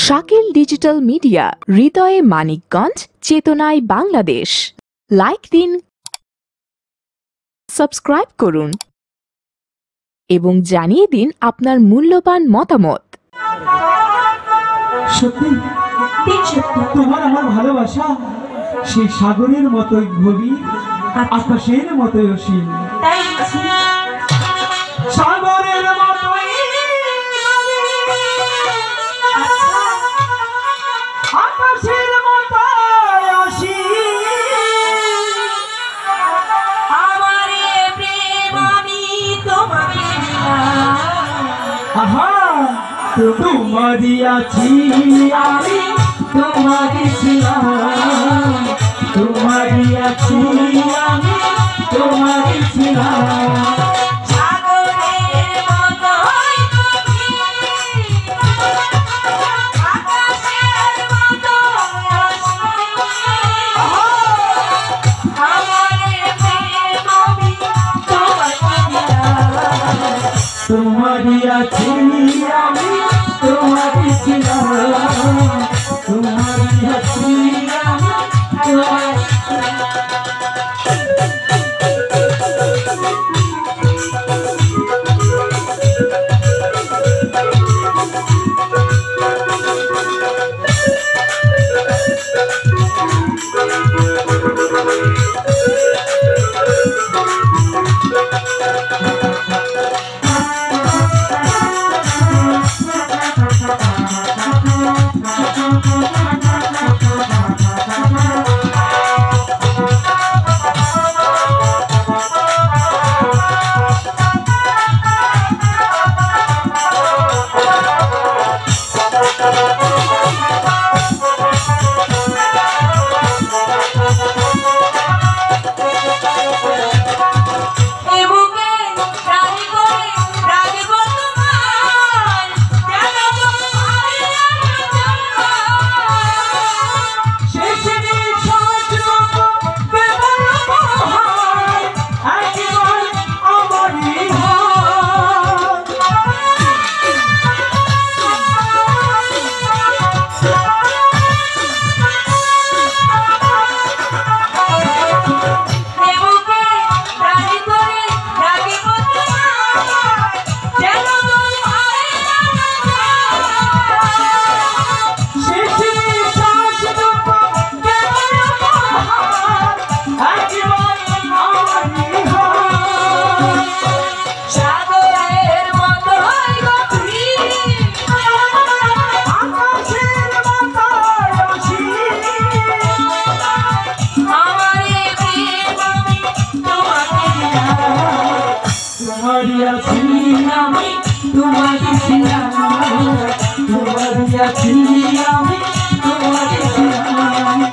Shakil digital media, হৃদয়ে মানিকগঞ্জ, চেতনায় Bangladesh. Like দিন, সাবস্ক্রাইব করুন এবং জানিয়ে দিন আপনার মূল্যবান মতামত। সত্যি তোমার আমার ভালোবাসা সেই সাগরের মতোই গভীর, আকাশের মতোই অসীম। সাগরের মতোই আকাশের মতোই অসীম। আমার প্রেম আমি তোমাকে তোমারই আছি আমি, তোমারই ছিলাম, তোমারই আছি আমি, তোমারই ছিলাম। তোমারই আছি আমি, তোমারই ছিলাম, তোমারই আছি আমি, তোমারই। তোমারই আছি আমি, তোমারই ছিলাম, তোমারই আছি আমি, তোমারই ছিলাম।